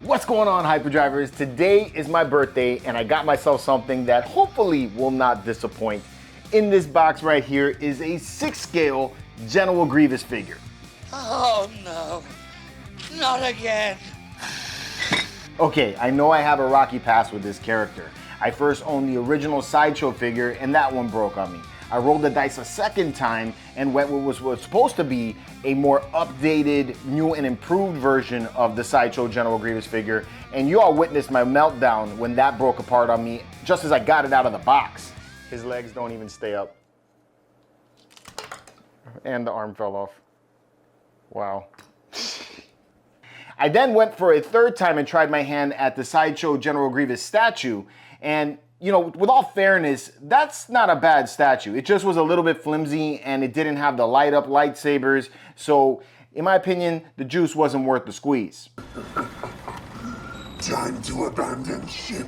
What's going on, Hyperdrivers? Today is my birthday and I got myself something that hopefully will not disappoint. In this box right here is a 6-scale General Grievous figure. Oh no, not again. Okay, I know I have a rocky past with this character. I first owned the original Sideshow figure and that one broke on me. I rolled the dice a second time and went with what was supposed to be a more updated, new and improved version of the Sideshow General Grievous figure, and you all witnessed my meltdown when that broke apart on me just as I got it out of the box. His legs don't even stay up. And the arm fell off. Wow. I then went for a third time and tried my hand at the Sideshow General Grievous statue, and you know, with all fairness, that's not a bad statue. It just was a little bit flimsy and it didn't have the light up lightsabers. So in my opinion, the juice wasn't worth the squeeze. Time to abandon ship.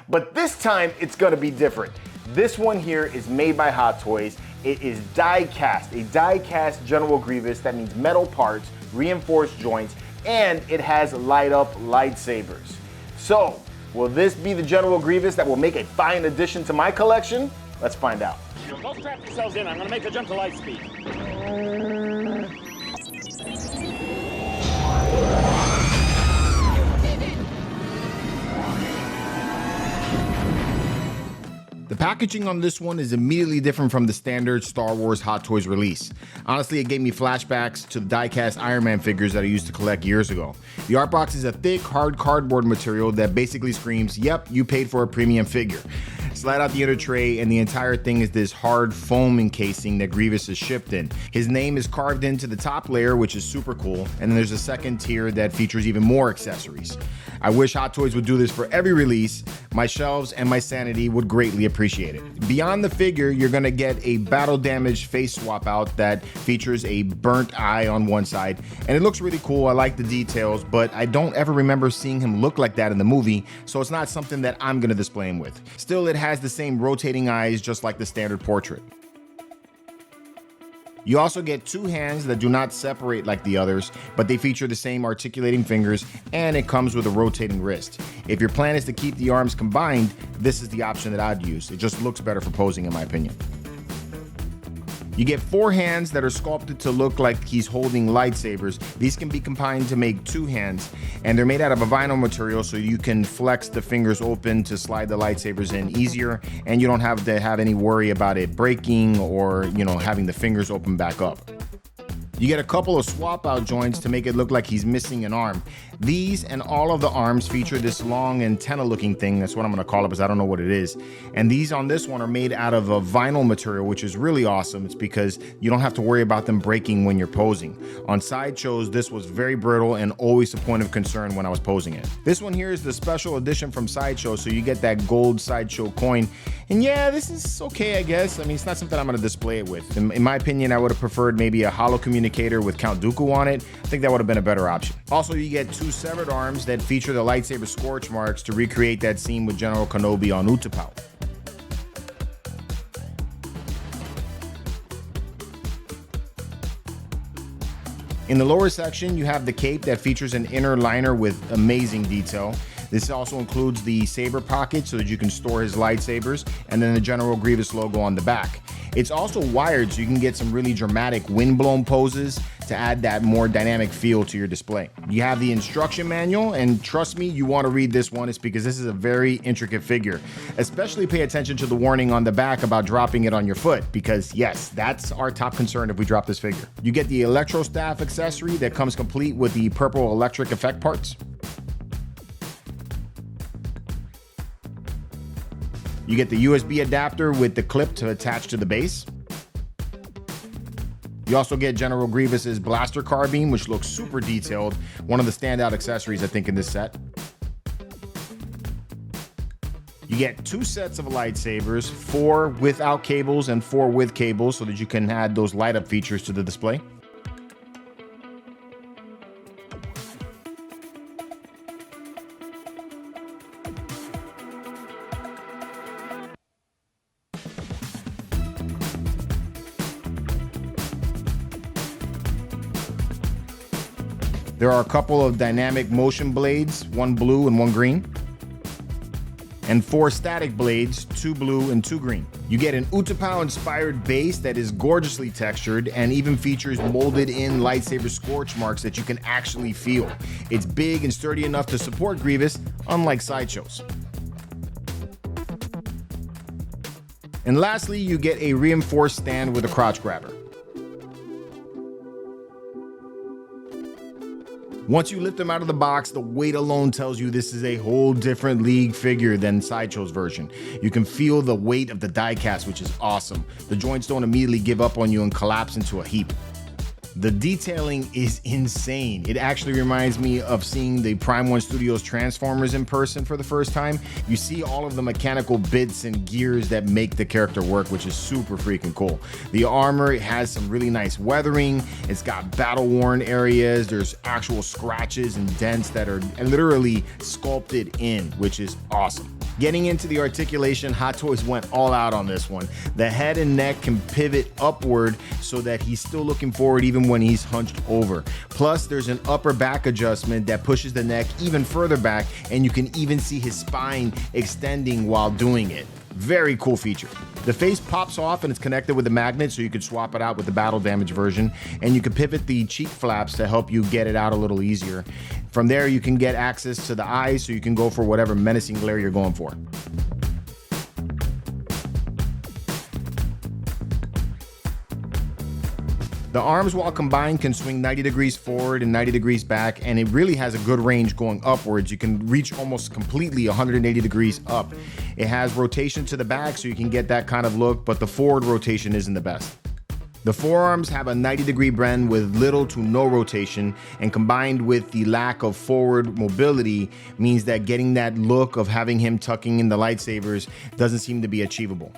But this time it's gonna be different. This one here is made by Hot Toys. It is die cast, a die cast General Grievous. That means metal parts, reinforced joints, and it has light up lightsabers. So, will this be the General Grievous that will make a fine addition to my collection? Let's find out. Go strap yourselves in. I'm going to make a jump to light speed. The packaging on this one is immediately different from the standard Star Wars Hot Toys release. Honestly, it gave me flashbacks to the die-cast Iron Man figures that I used to collect years ago. The art box is a thick, hard cardboard material that basically screams, yep, you paid for a premium figure. Slide out the inner tray and the entire thing is this hard foam encasing that Grievous is shipped in. His name is carved into the top layer, which is super cool, and then there's a second tier that features even more accessories. I wish Hot Toys would do this for every release. My shelves and my sanity would greatly appreciate it. Beyond the figure, you're gonna get a battle damaged face swap out that features a burnt eye on one side, and it looks really cool. I like the details, but I don't ever remember seeing him look like that in the movie, so it's not something that I'm gonna display him with. Still, it has the same rotating eyes just like the standard portrait. You also get two hands that do not separate like the others, but they feature the same articulating fingers, and it comes with a rotating wrist. If your plan is to keep the arms combined, this is the option that I'd use. It just looks better for posing in my opinion. You get 4 hands that are sculpted to look like he's holding lightsabers. These can be combined to make 2 hands, and they're made out of a vinyl material so you can flex the fingers open to slide the lightsabers in easier, and you don't have to have any worry about it breaking or, you know, having the fingers open back up. You get a couple of swap out joints to make it look like he's missing an arm. These and all of the arms feature this long antenna looking thing. That's what I'm gonna call it because I don't know what it is. And these on this one are made out of a vinyl material, which is really awesome. It's because you don't have to worry about them breaking when you're posing. On Sideshows, this was very brittle and always a point of concern when I was posing it. This one here is the special edition from Sideshow, so you get that gold Sideshow coin. And yeah, this is okay, I guess. I mean, it's not something I'm gonna display it with. In my opinion, I would have preferred maybe a hollow communicator with Count Dooku on it. I think that would have been a better option. Also, you get 2 severed arms that feature the lightsaber scorch marks to recreate that scene with General Kenobi on Utapau. In the lower section, you have the cape that features an inner liner with amazing detail. This also includes the saber pocket so that you can store his lightsabers, and then the General Grievous logo on the back. It's also wired so you can get some really dramatic windblown poses to add that more dynamic feel to your display. You have the instruction manual, and trust me, you want to read this one. It's because this is a very intricate figure. Especially pay attention to the warning on the back about dropping it on your foot, because yes, that's our top concern if we drop this figure. You get the Electro Staff accessory that comes complete with the purple electric effect parts. You get the USB adapter with the clip to attach to the base. You also get General Grievous's blaster carbine, which looks super detailed. One of the standout accessories, I think, in this set. You get 2 sets of lightsabers, 4 without cables and 4 with cables, so that you can add those light up features to the display. There are a couple of dynamic motion blades, one blue and one green, and 4 static blades, 2 blue and 2 green. You get an Utapau inspired base that is gorgeously textured and even features molded in lightsaber scorch marks that you can actually feel. It's big and sturdy enough to support Grievous, unlike sideshows. And lastly, you get a reinforced stand with a crotch grabber. Once you lift them out of the box, the weight alone tells you this is a whole different league figure than Sideshow's version. You can feel the weight of the die-cast, which is awesome. The joints don't immediately give up on you and collapse into a heap. The detailing is insane. It actually reminds me of seeing the Prime 1 Studios Transformers in person for the first time. You see all of the mechanical bits and gears that make the character work, which is super freaking cool. The armor has some really nice weathering. It's got battle-worn areas. There's actual scratches and dents that are literally sculpted in, which is awesome. Getting into the articulation, Hot Toys went all out on this one. The head and neck can pivot upward so that he's still looking forward even when he's hunched over. Plus, there's an upper back adjustment that pushes the neck even further back, and you can even see his spine extending while doing it. Very cool feature. The face pops off and it's connected with a magnet, so you can swap it out with the battle damage version, and you can pivot the cheek flaps to help you get it out a little easier. From there, you can get access to the eyes, so you can go for whatever menacing glare you're going for. The arms, while combined, can swing 90 degrees forward and 90 degrees back, and it really has a good range going upwards. You can reach almost completely 180 degrees up. It has rotation to the back, so you can get that kind of look, but the forward rotation isn't the best. The forearms have a 90-degree bend with little to no rotation, and combined with the lack of forward mobility means that getting that look of having him tucking in the lightsabers doesn't seem to be achievable.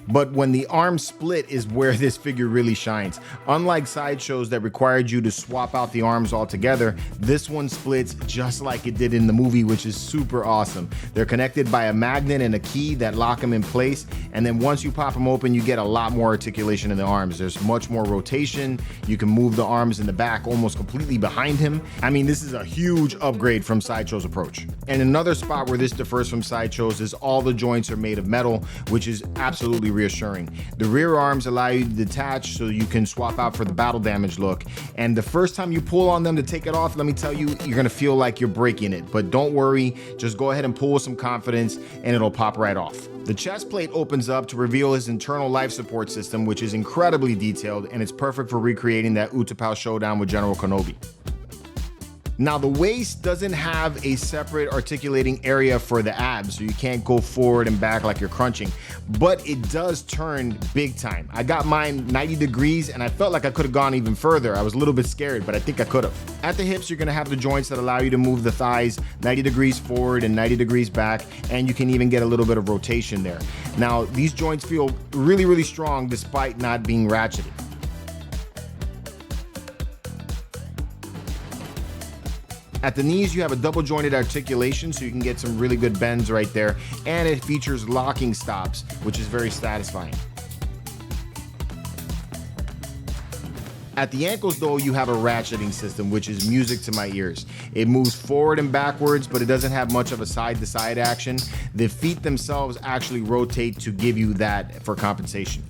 But when the arms split is where this figure really shines. Unlike sideshows that required you to swap out the arms altogether, this one splits just like it did in the movie, which is super awesome. They're connected by a magnet and a key that lock them in place, and then once you pop them open, you get a lot more articulation in the arms. There's much more rotation. You can move the arms in the back almost completely behind him. I mean, this is a huge upgrade from Sideshow's approach. And another spot where this differs from Sideshow's is all the joints are made of metal, which is absolutely reassuring. The rear arms allow you to detach so you can swap out for the battle damage look, and the first time you pull on them to take it off, let me tell you, you're gonna feel like you're breaking it, but don't worry, just go ahead and pull with some confidence and it'll pop right off. The chest plate opens up to reveal his internal life support system, which is incredibly detailed, and it's perfect for recreating that Utapau showdown with General Kenobi. Now, the waist doesn't have a separate articulating area for the abs, so you can't go forward and back like you're crunching, but it does turn big time. I got mine 90 degrees and I felt like I could have gone even further. I was a little bit scared, but I think I could have. At the hips, you're gonna have the joints that allow you to move the thighs 90 degrees forward and 90 degrees back, and you can even get a little bit of rotation there. Now, these joints feel really, really strong despite not being ratcheted. At the knees, you have a double jointed articulation, so you can get some really good bends right there, and it features locking stops, which is very satisfying. At the ankles, though, you have a ratcheting system, which is music to my ears. It moves forward and backwards, but it doesn't have much of a side-to-side action. The feet themselves actually rotate to give you that for compensation.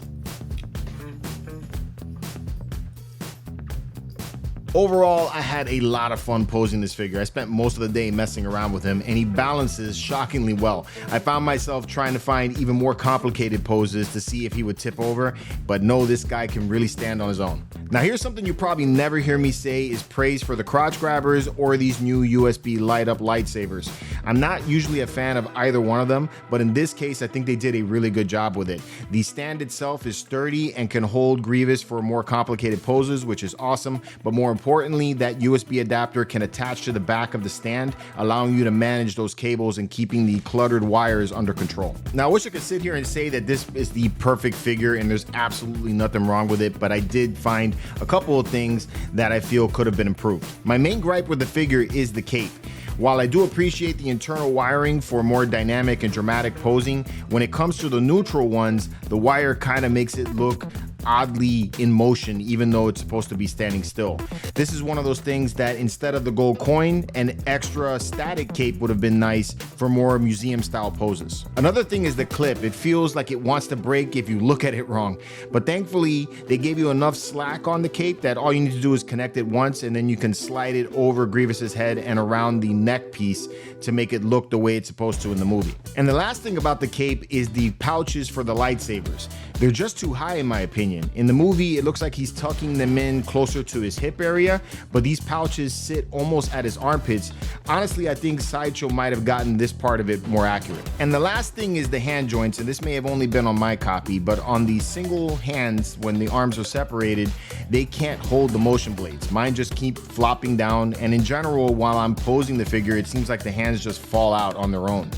Overall, I had a lot of fun posing this figure. I spent most of the day messing around with him, and he balances shockingly well. I found myself trying to find even more complicated poses to see if he would tip over, but no, this guy can really stand on his own. Now, here's something you probably never hear me say is praise for the crotch grabbers or these new USB light up lightsabers. I'm not usually a fan of either one of them, but in this case, I think they did a really good job with it. The stand itself is sturdy and can hold Grievous for more complicated poses, which is awesome, but more importantly, that USB adapter can attach to the back of the stand, allowing you to manage those cables and keeping the cluttered wires under control. Now, I wish I could sit here and say that this is the perfect figure and there's absolutely nothing wrong with it, but I did find a couple of things that I feel could have been improved. My main gripe with the figure is the cape. While I do appreciate the internal wiring for more dynamic and dramatic posing, when it comes to the neutral ones, the wire kind of makes it look oddly in motion, even though it's supposed to be standing still. This is one of those things that instead of the gold coin, an extra static cape would have been nice for more museum style poses. Another thing is the clip. It feels like it wants to break if you look at it wrong, but thankfully they gave you enough slack on the cape that all you need to do is connect it once, and then you can slide it over Grievous's head and around the neck piece to make it look the way it's supposed to in the movie. And the last thing about the cape is the pouches for the lightsabers. They're just too high in my opinion. In the movie, it looks like he's tucking them in closer to his hip area, but these pouches sit almost at his armpits. Honestly, I think Sideshow might have gotten this part of it more accurate. And the last thing is the hand joints, and this may have only been on my copy, but on the single hands, when the arms are separated, they can't hold the motion blades. Mine just keep flopping down, and in general, while I'm posing the figure, it seems like the hands just fall out on their own.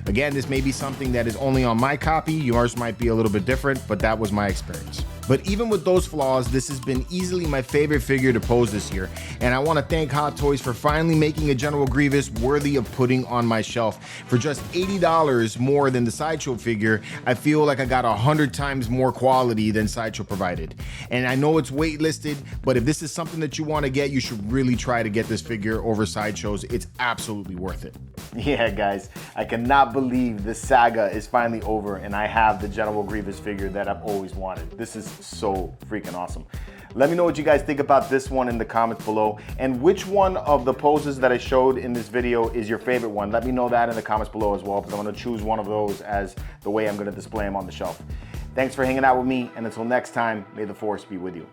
Again, this may be something that is only on my copy. Yours might be a little bit different, but that was my experience. But even with those flaws, this has been easily my favorite figure to pose this year. And I want to thank Hot Toys for finally making a General Grievous worthy of putting on my shelf. For just $80 more than the Sideshow figure, I feel like I got 100 times more quality than Sideshow provided. And I know it's waitlisted, but if this is something that you want to get, you should really try to get this figure over Sideshow's. It's absolutely worth it. Yeah, guys, I cannot believe this saga is finally over and I have the General Grievous figure that I've always wanted. This is so freaking awesome. Let me know what you guys think about this one in the comments below, and which one of the poses that I showed in this video is your favorite one. Let me know that in the comments below as well, because I'm going to choose one of those as the way I'm going to display them on the shelf. Thanks for hanging out with me, and until next time, may the Force be with you.